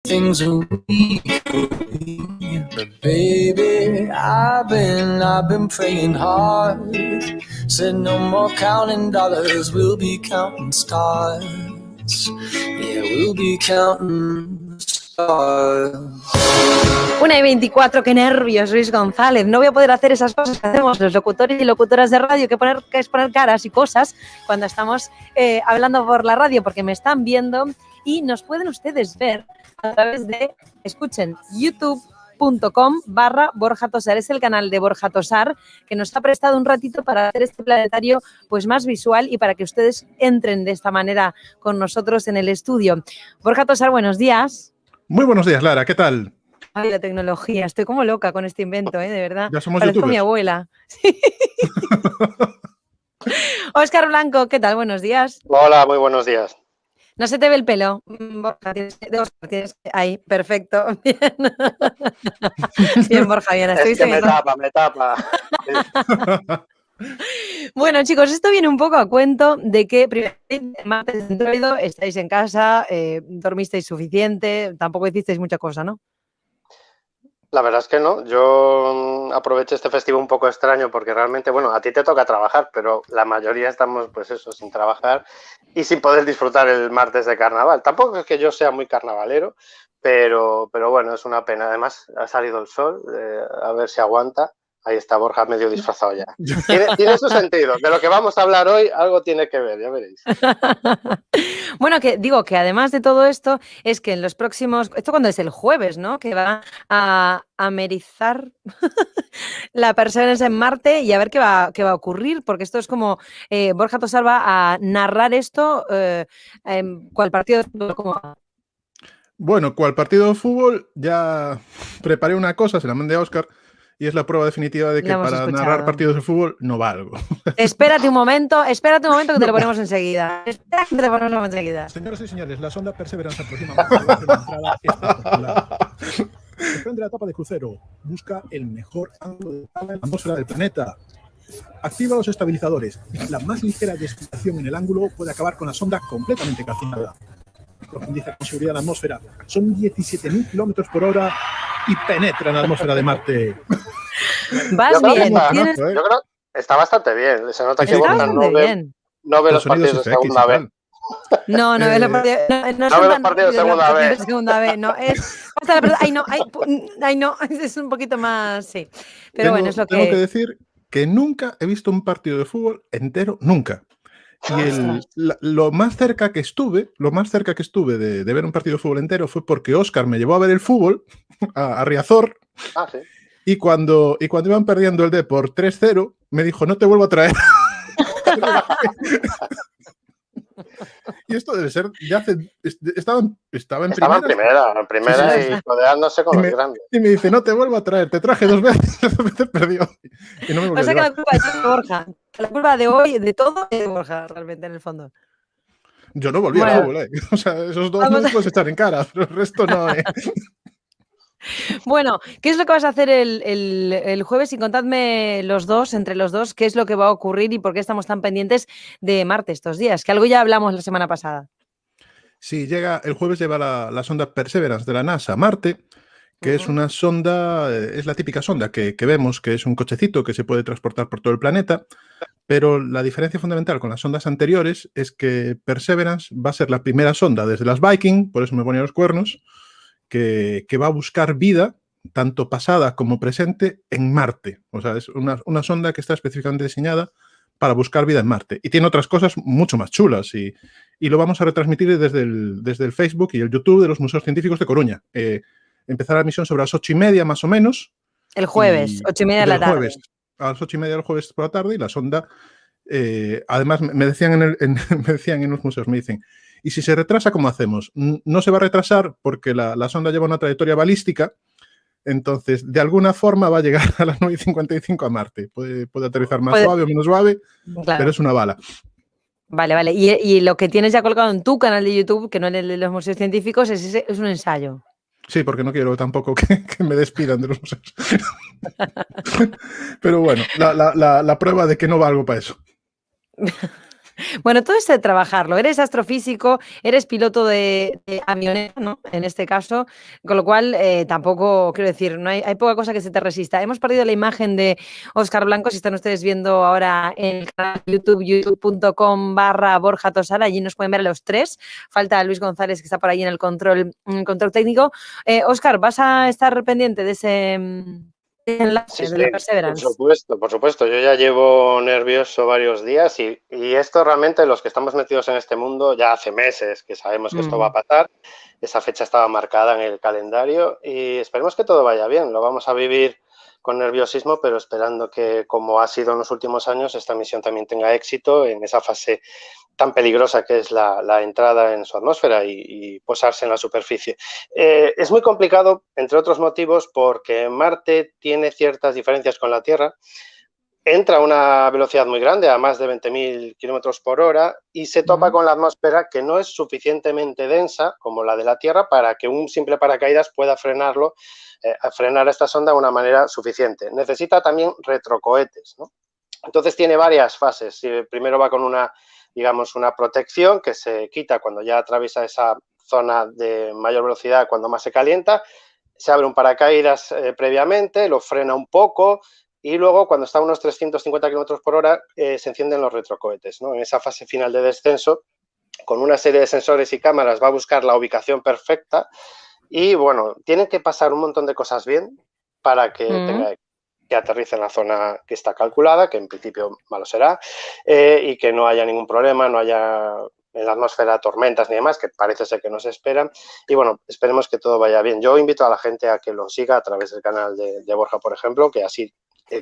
things are weak for me. But baby, I've been praying hard. Said no more counting dollars, we'll be counting stars. Yeah, we'll be counting stars. 1:24, qué nervios, Luis González. No voy a poder hacer esas cosas que hacemos los locutores y locutoras de radio, que es poner caras y cosas cuando estamos hablando por la radio, porque me están viendo y nos pueden ustedes ver a través de, escuchen, youtube.com/Borja Tosar. Es el canal de Borja Tosar, que nos ha prestado un ratito para hacer este planetario pues más visual y para que ustedes entren de esta manera con nosotros en el estudio. Borja Tosar, buenos días. Muy buenos días, Lara, ¿qué tal? Ay, la tecnología, estoy como loca con este invento, de verdad. Ya somos Parezco youtubers. mi abuela. Óscar Blanco, ¿qué tal? Buenos días. Hola, muy buenos días. No se te ve el pelo. Borja, ahí, perfecto. Bien, bien Borja, bien. Es que me tapa. Bueno, chicos, esto viene un poco a cuento de que martes de Android estáis en casa, dormisteis suficiente, tampoco hicisteis mucha cosa, ¿no? La verdad es que no. Yo aproveché este festivo un poco extraño porque realmente, bueno, a ti te toca trabajar, pero la mayoría estamos, pues eso, sin trabajar y sin poder disfrutar el martes de carnaval. Tampoco es que yo sea muy carnavalero, pero bueno, es una pena. Además, ha salido el sol, a ver si aguanta. Ahí está Borja medio disfrazado ya. Tiene su sentido. De lo que vamos a hablar hoy, algo tiene que ver, ya veréis. Bueno, que digo que además de todo esto, es que en los próximos... ¿Esto cuándo es? El jueves, ¿no? Que va a amerizar la Perseverance en Marte y a ver qué va a ocurrir, porque esto es como... Borja Tosar va a narrar esto, ¿cuál partido? ¿Cómo? Bueno, cual partido de fútbol, ya preparé una cosa, se la mandé a Óscar, y es la prueba definitiva de que para narrar partidos de fútbol no valgo. Espérate un momento que te lo ponemos enseguida. Espera que te lo ponemos enseguida. Señoras y señores, la sonda Perseverance aproxima más a la entrada espectacular. Desprende la tapa de crucero. Busca el mejor ángulo de la atmósfera del planeta. Activa los estabilizadores. La más ligera desviación en el ángulo puede acabar con la sonda completamente calcinada. Profundiza con seguridad la atmósfera. Son 17.000 kilómetros por hora y penetra en la atmósfera de Marte. Vas bien. Yo creo que está bastante bien. Se nota que Borja no ve los partidos de segunda vez. No ve los partidos de segunda vez. No, es... Ay, no, es un poquito más... Sí. Pero bueno, es lo que... Tengo que decir que nunca he visto un partido de fútbol entero, nunca. Y lo más cerca que estuve de ver un partido de fútbol entero fue porque Óscar me llevó a ver el fútbol a Riazor. Ah, sí. Y cuando iban perdiendo el Depor 3-0, me dijo, no te vuelvo a traer. Y esto debe ser, estaba en primera sí. Y codeándose con los grandes. Y me dice, no te vuelvo a traer, te traje 2 veces, 2 veces perdió. Y no me volvió. O sea que la culpa es de Borja. La culpa de hoy, de todo, es de Borja, realmente, en el fondo. Yo no volví al fútbol, O sea, esos 2 no los puedes echar en cara, pero el resto no, Bueno, ¿qué es lo que vas a hacer el jueves? Y contadme entre los dos, qué es lo que va a ocurrir y por qué estamos tan pendientes de Marte estos días, que algo ya hablamos la semana pasada. Sí, el jueves lleva la sonda Perseverance de la NASA a Marte, que es una sonda, es la típica sonda que vemos, que es un cochecito que se puede transportar por todo el planeta, pero la diferencia fundamental con las sondas anteriores es que Perseverance va a ser la primera sonda desde las Viking, por eso me ponía los cuernos, que va a buscar vida, tanto pasada como presente, en Marte. O sea, es una sonda que está específicamente diseñada para buscar vida en Marte. Y tiene otras cosas mucho más chulas. Y lo vamos a retransmitir desde el Facebook y el YouTube de los Museos Científicos de Coruña. Empezará la misión sobre las 8:30 más o menos. El jueves, 8:30 de la tarde. Jueves, a las 8:30 del jueves por la tarde. Y la sonda, además, me decían en los museos, me dicen, ¿y si se retrasa, cómo hacemos? No se va a retrasar porque la sonda lleva una trayectoria balística, entonces de alguna forma va a llegar a las 9:55 a Marte. Puede aterrizar más suave o menos suave, claro, pero es una bala. Vale. Y lo que tienes ya colgado en tu canal de YouTube, que no en el de los museos científicos, es un ensayo. Sí, porque no quiero tampoco que me despidan de los museos. Pero bueno, la prueba de que no valgo para eso. Bueno, todo esto de trabajarlo. Eres astrofísico, eres piloto de avioneta, ¿no? En este caso, con lo cual tampoco, quiero decir, no hay poca cosa que se te resista. Hemos perdido la imagen de Óscar Blanco, si están ustedes viendo ahora en el canal de YouTube, youtube.com/Borja Tosala, allí nos pueden ver a los tres. Falta Luis González, que está por ahí en el control técnico. Óscar, ¿vas a estar pendiente de ese enlace Sí, de la sí, Perseverance? por supuesto. Yo ya llevo nervioso varios días y esto realmente, los que estamos metidos en este mundo, ya hace meses que sabemos que esto va a pasar. Esa fecha estaba marcada en el calendario y esperemos que todo vaya bien. Lo vamos a vivir con nerviosismo, pero esperando que, como ha sido en los últimos años, esta misión también tenga éxito en esa fase tan peligrosa que es la entrada en su atmósfera y posarse en la superficie. Es muy complicado, entre otros motivos, porque Marte tiene ciertas diferencias con la Tierra. Entra a una velocidad muy grande, a más de 20.000 kilómetros por hora, y se topa con la atmósfera, que no es suficientemente densa como la de la Tierra para que un simple paracaídas pueda frenar a esta sonda de una manera suficiente. Necesita también retrocohetes, ¿no? Entonces tiene varias fases. Primero va con una protección que se quita cuando ya atraviesa esa zona de mayor velocidad, cuando más se calienta. Se abre un paracaídas previamente, lo frena un poco y luego, cuando está a unos 350 kilómetros por hora, se encienden los retrocohetes, ¿no? En esa fase final de descenso, con una serie de sensores y cámaras, va a buscar la ubicación perfecta y, bueno, tienen que pasar un montón de cosas bien para que que aterrice en la zona que está calculada, que en principio malo será, y que no haya ningún problema, no haya en la atmósfera tormentas ni demás, que parece ser que no se esperan. Y bueno, esperemos que todo vaya bien. Yo invito a la gente a que lo siga a través del canal de Borja, por ejemplo, que así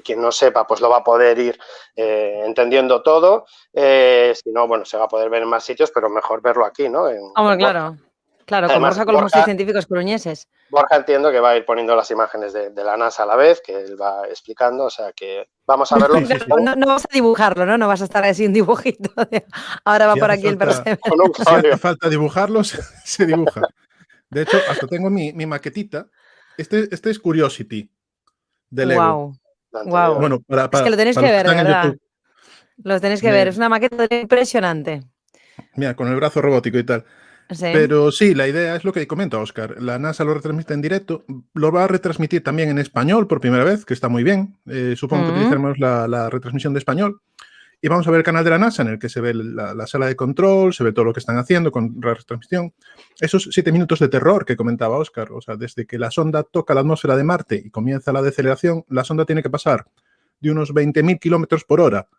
quien no sepa pues lo va a poder ir entendiendo todo. Si no, bueno, se va a poder ver en más sitios, pero mejor verlo aquí, ¿no? Claro. Claro, con Además, Borja Colomos y científicos coruñeses. Borja entiendo que va a ir poniendo las imágenes de la NASA a la vez, que él va explicando, o sea que vamos a verlo. Sí, sí, sí. No vas a dibujarlo, ¿no? No vas a estar así un dibujito. Ahora va Si por hace aquí el falta- Perseverance. Si hace falta dibujarlos, se dibuja. De hecho, hasta tengo mi maquetita. Este es Curiosity de Lego. Wow. Bueno, Es que lo tenéis para que los ver, de están en verdad. YouTube. Lo tenéis que ver. Es una maqueta impresionante. Mira, con el brazo robótico y tal. Sí. Pero sí, la idea es lo que comenta Óscar. La NASA lo retransmite en directo. Lo va a retransmitir también en español por primera vez, que está muy bien. Supongo que utilizaremos la retransmisión de español. Y vamos a ver el canal de la NASA en el que se ve la sala de control, se ve todo lo que están haciendo con la retransmisión. Esos 7 minutos de terror que comentaba Óscar, o sea, desde que la sonda toca la atmósfera de Marte y comienza la deceleración, la sonda tiene que pasar de unos 20.000 kilómetros por hora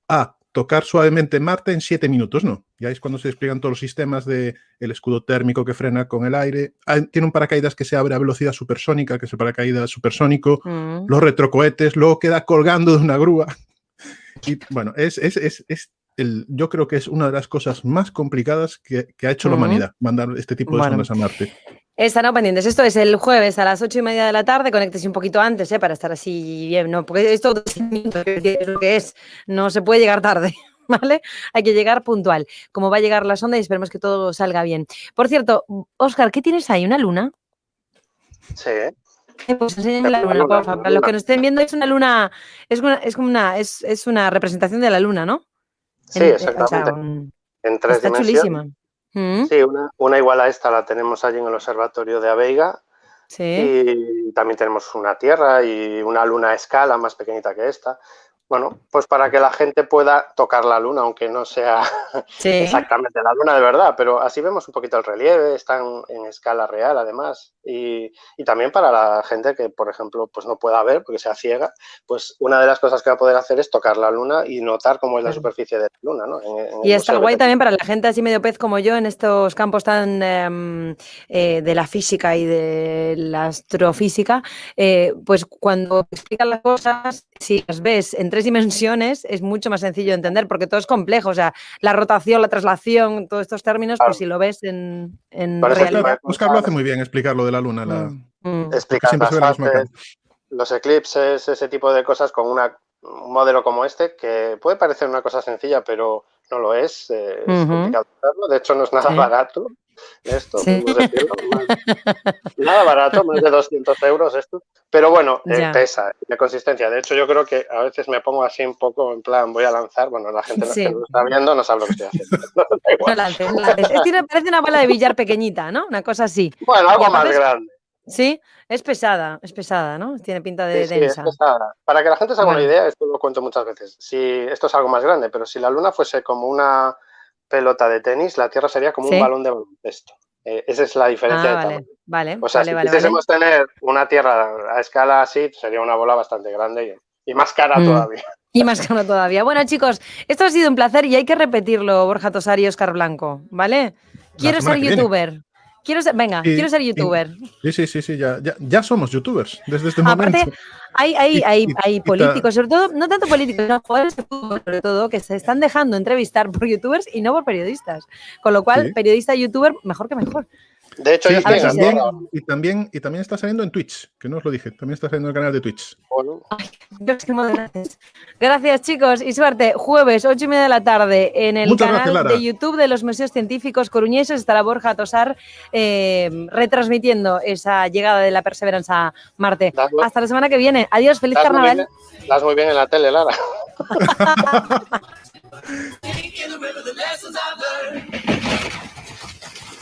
a tocar suavemente Marte en 7 minutos, ¿no? Ya es cuando se despliegan todos los sistemas del escudo térmico que frena con el aire. Tiene un paracaídas que se abre a velocidad supersónica, que es el paracaídas supersónico. Los retrocohetes, luego queda colgando de una grúa. Y bueno, yo creo que es una de las cosas más complicadas que ha hecho la humanidad, mandar este tipo de sondas a Marte. Estarán pendientes. Esto es el jueves a las 8:30 de la tarde. Conéctese un poquito antes, para estar así bien, ¿no? Porque esto es lo que es. No se puede llegar tarde, ¿vale? Hay que llegar puntual. Como va a llegar la sonda y esperemos que todo salga bien. Por cierto, Óscar, ¿qué tienes ahí? ¿Una luna? Sí. Pues enséñame la luna, por favor. Para los que nos estén viendo, es una luna, es una representación de la luna, ¿no? Sí, exactamente. En 3 está dimensiones. Chulísima. Sí, una igual a esta la tenemos allí en el observatorio de Aveiga. Sí. Y también tenemos una Tierra y una luna a escala más pequeñita que esta. Bueno, pues para que la gente pueda tocar la luna, aunque no sea exactamente la luna de verdad, pero así vemos un poquito el relieve, están en escala real además. Y también para la gente que, por ejemplo, pues no pueda ver porque sea ciega, pues una de las cosas que va a poder hacer es tocar la luna y notar cómo es la superficie de la luna, ¿no? Y está guay también para la gente así medio pez como yo en estos campos tan de la física y de la astrofísica, pues cuando explican las cosas, si las ves en 3 dimensiones es mucho más sencillo de entender porque todo es complejo, o sea, la rotación, la traslación, todos estos términos, pues si lo ves en realidad. Óscar lo hace muy bien explicar lo de la luna. Explicar las fases, los eclipses, ese tipo de cosas con un modelo como este, que puede parecer una cosa sencilla, pero no lo es. Es complicado hacerlo. De hecho, no es nada barato. Esto, Sí. podemos decirlo, nada barato, más de 200 euros esto. Pero bueno, Ya. pesa de consistencia. De hecho, yo creo que a veces me pongo así un poco en plan, voy a lanzar. Bueno, la gente Sí. que lo está viendo no sabe lo que estoy haciendo. Da No igual. lances, no lances. Parece una bola de billar pequeñita, ¿no? Una cosa así. Bueno, Y algo más aparte grande. sí, es pesada, ¿no? Tiene pinta de Sí, es densa. pesada. Para que la gente se haga una Bueno. idea, esto lo cuento muchas veces. Si esto es algo más grande, pero si la Luna fuese como una pelota de tenis, la Tierra sería como un Sí. balón de baloncesto. Esa es la diferencia de tamaño. Vale, O sea, vale, si vale. quisiésemos tener una Tierra a escala así, sería una bola bastante grande y más cara todavía. Y más caro todavía. Bueno, chicos, esto ha sido un placer y hay que repetirlo, Borja Tosar y Óscar Blanco, ¿vale? Quiero semana ser que viene. youtuber. Venga, Y- quiero ser youtuber. Sí, ya somos youtubers desde este Aparte, momento. hay políticos, sobre todo, no tanto políticos, no, jugadores de fútbol, sobre todo, que se están dejando entrevistar por youtubers y no por periodistas. Con lo cual, Sí. periodista y youtuber, mejor que mejor. De hecho, Sí, yo a ver estoy si en se- Andorra. y también está saliendo en Twitch, que no os lo dije, también está saliendo en el canal de Twitch. Bueno, Dios, qué gracias. Gracias, chicos, y suerte. Jueves, 8:30 de la tarde, en el Muchas canal gracias, Lara. de YouTube de los Museos Científicos Coruñeses estará Borja Tosar retransmitiendo esa llegada de la Perseverance a Marte. Dale. Hasta la semana que viene. Adiós, feliz das muy carnaval. bien- das muy bien en la tele, Lara. In the river, the lessons I've learned.